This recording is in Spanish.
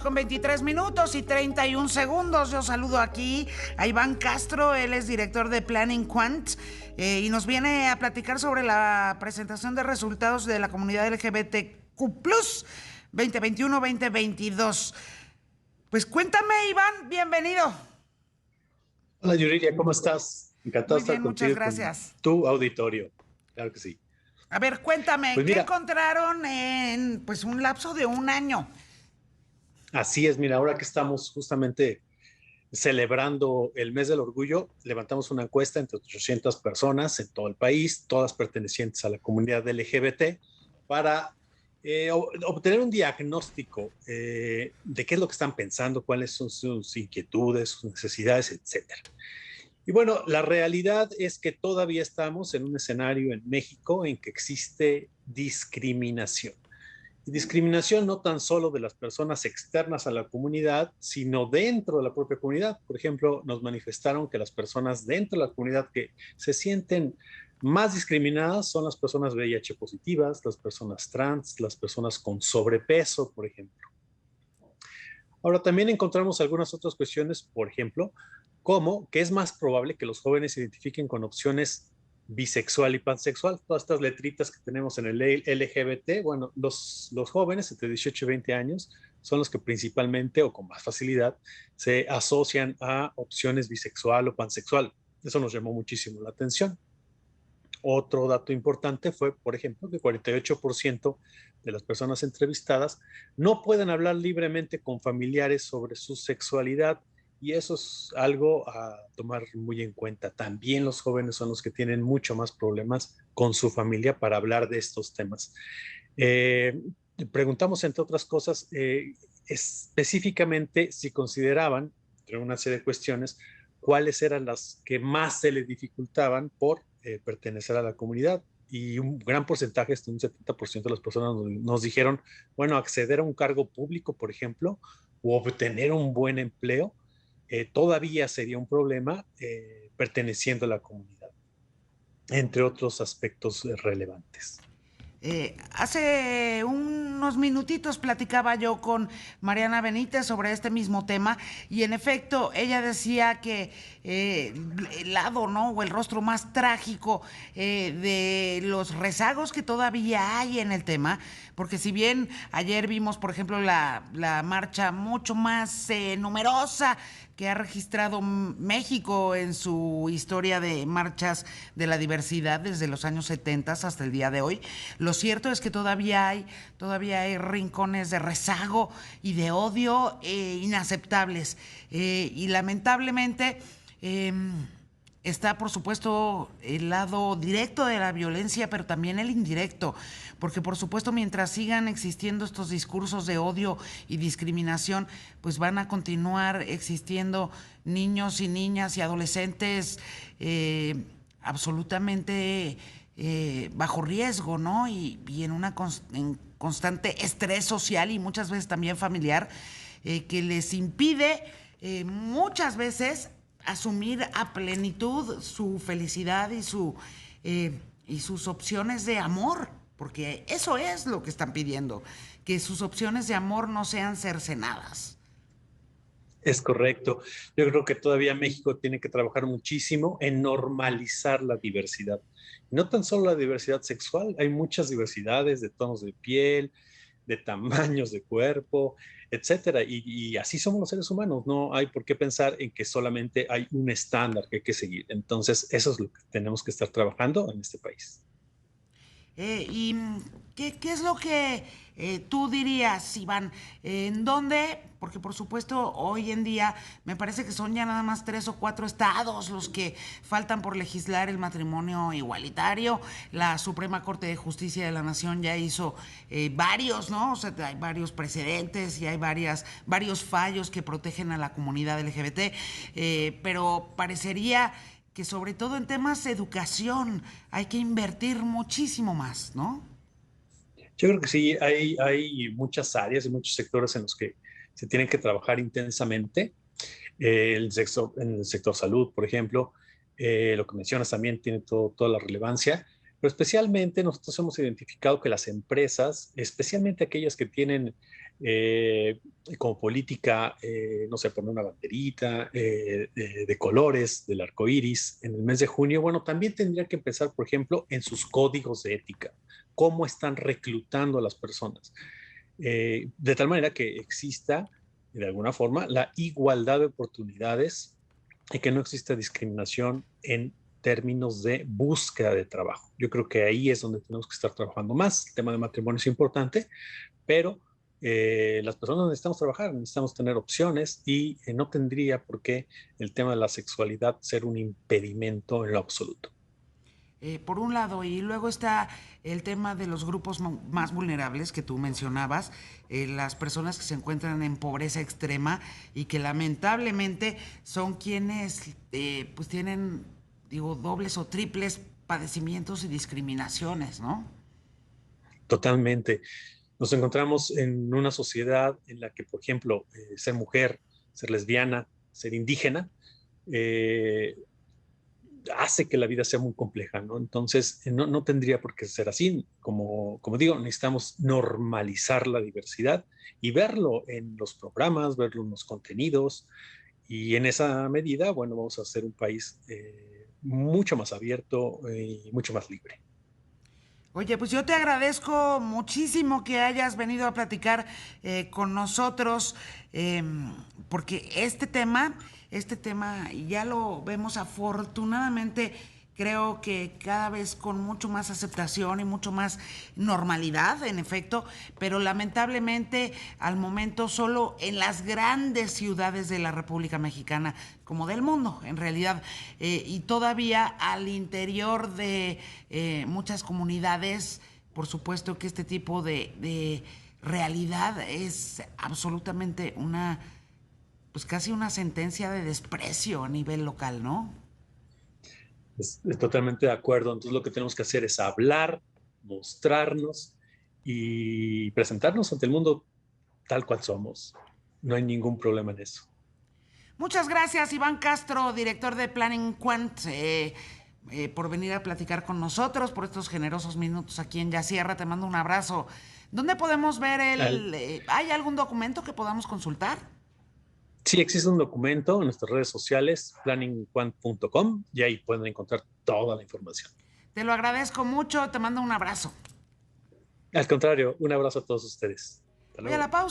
Con 23 minutos y 31 segundos, yo saludo aquí a Iván Castro, él es director de Planning Quant y nos viene a platicar sobre la presentación de resultados de la comunidad LGBTQ+, 2021-2022. Pues cuéntame, Iván, bienvenido. Hola Yuriria, ¿cómo estás? Encantado de Muy estar bien, muchas contigo y con gracias. tu auditorio. Claro que sí. A ver, cuéntame, Pues ¿qué mira, encontraron en pues un lapso de un año? así es, mira, ahora que estamos justamente celebrando el mes del orgullo, levantamos una encuesta entre 800 personas en todo el país, todas pertenecientes a la comunidad LGBT, para obtener un diagnóstico de qué es lo que están pensando, cuáles son sus inquietudes, sus necesidades, etcétera. Y bueno, la realidad es que todavía estamos en un escenario en México en que existe discriminación. Y discriminación no tan solo de las personas externas a la comunidad, sino dentro de la propia comunidad. Por ejemplo, nos manifestaron que las personas dentro de la comunidad que se sienten más discriminadas son las personas VIH positivas, las personas trans, las personas con sobrepeso, por ejemplo. Ahora, también encontramos algunas otras cuestiones, por ejemplo, como que es más probable que los jóvenes se identifiquen con opciones bisexual y pansexual. Todas estas letritas que tenemos en el LGBT, bueno, los jóvenes entre 18 y 20 años son los que principalmente o con más facilidad se asocian a opciones bisexual o pansexual. Eso nos llamó muchísimo la atención. Otro dato importante fue, por ejemplo, que 48% de las personas entrevistadas no pueden hablar libremente con familiares sobre su sexualidad y eso es algo a tomar muy en cuenta. También los jóvenes son los que tienen mucho más problemas con su familia para hablar de estos temas. Eh, Preguntamos, entre otras cosas, específicamente si consideraban, entre una serie de cuestiones, cuáles eran las que más se les dificultaban por pertenecer a la comunidad. Y un gran porcentaje, hasta un 70% de las personas nos dijeron, bueno, acceder a un cargo público, por ejemplo, o obtener un buen empleo, todavía sería un problema perteneciendo a la comunidad, entre otros aspectos relevantes. Hace unos minutitos platicaba yo con Mariana Benítez sobre este mismo tema y en efecto ella decía que el lado, ¿no? O el rostro más trágico de los rezagos que todavía hay en el tema, porque si bien ayer vimos, por ejemplo, la marcha mucho más numerosa que ha registrado México en su historia de marchas de la diversidad desde los años 70 hasta el día de hoy. Lo cierto es que todavía hay rincones de rezago y de odio inaceptables. Y lamentablemente está, por supuesto, el lado directo de la violencia, pero también el indirecto, porque por supuesto mientras sigan existiendo estos discursos de odio y discriminación, pues van a continuar existiendo niños y niñas y adolescentes absolutamente bajo riesgo, ¿no? Y en en constante estrés social y muchas veces también familiar, que les impide muchas veces asumir a plenitud su felicidad y sus opciones de amor, porque eso es lo que están pidiendo, que sus opciones de amor no sean cercenadas. Es correcto. Yo creo que todavía México tiene que trabajar muchísimo en normalizar la diversidad. No tan solo la diversidad sexual, hay muchas diversidades de tonos de piel, de tamaños de cuerpo, etcétera. Y así somos los seres humanos. No hay por qué pensar en que solamente hay un estándar que hay que seguir. Entonces, eso es lo que tenemos que estar trabajando en este país. ¿Y qué es lo que tú dirías, Iván? ¿En dónde? Porque por supuesto hoy en día me parece que son ya nada más 3 o 4 estados los que faltan por legislar el matrimonio igualitario. La Suprema Corte de Justicia de la Nación ya hizo varios, ¿no? O sea, hay varios precedentes y hay varios fallos que protegen a la comunidad LGBT, pero parecería que sobre todo en temas de educación hay que invertir muchísimo más, ¿no? Yo creo que sí, hay muchas áreas y muchos sectores en los que se tienen que trabajar intensamente. En el sector salud, por ejemplo, lo que mencionas también tiene toda la relevancia. Pero especialmente nosotros hemos identificado que las empresas, especialmente aquellas que tienen eh, como política, no sé, poner una banderita de colores del arco iris en el mes de junio, bueno, también tendría que empezar, por ejemplo, en sus códigos de ética, cómo están reclutando a las personas, de tal manera que exista, de alguna forma, la igualdad de oportunidades y que no exista discriminación en términos de búsqueda de trabajo. Yo creo que ahí es donde tenemos que estar trabajando más. El tema de matrimonio es importante, pero las personas necesitamos trabajar, necesitamos tener opciones y no tendría por qué el tema de la sexualidad ser un impedimento en lo absoluto. Por un lado, y luego está el tema de los grupos más vulnerables que tú mencionabas, las personas que se encuentran en pobreza extrema y que lamentablemente son quienes pues tienen, digo, dobles o triples padecimientos y discriminaciones, ¿no? Totalmente. Nos encontramos en una sociedad en la que, por ejemplo, ser mujer, ser lesbiana, ser indígena, eh, hace que la vida sea muy compleja, ¿no? Entonces, no tendría por qué ser así. Como digo, necesitamos normalizar la diversidad y verlo en los programas, verlo en los contenidos, y en esa medida, bueno, vamos a ser un país mucho más abierto y mucho más libre. Oye, pues yo te agradezco muchísimo que hayas venido a platicar con nosotros, porque este tema ya lo vemos afortunadamente, creo que cada vez con mucho más aceptación y mucho más normalidad, en efecto, pero lamentablemente al momento solo en las grandes ciudades de la República Mexicana, como del mundo, en realidad, y todavía al interior de muchas comunidades, por supuesto que este tipo de realidad es absolutamente una, pues casi una sentencia de desprecio a nivel local, ¿no? Totalmente de acuerdo. Entonces, lo que tenemos que hacer es hablar, mostrarnos y presentarnos ante el mundo tal cual somos. No hay ningún problema en eso. Muchas gracias, Iván Castro, director de Planning Quant, por venir a platicar con nosotros, por estos generosos minutos aquí en Ya Sierra. Te mando un abrazo. ¿Dónde podemos ver Al, ¿Hay algún documento que podamos consultar? Sí, existe un documento en nuestras redes sociales, planningquant.com, y ahí pueden encontrar toda la información. Te lo agradezco mucho, te mando un abrazo. Al contrario, un abrazo a todos ustedes. Hasta Voy a luego. la pausa.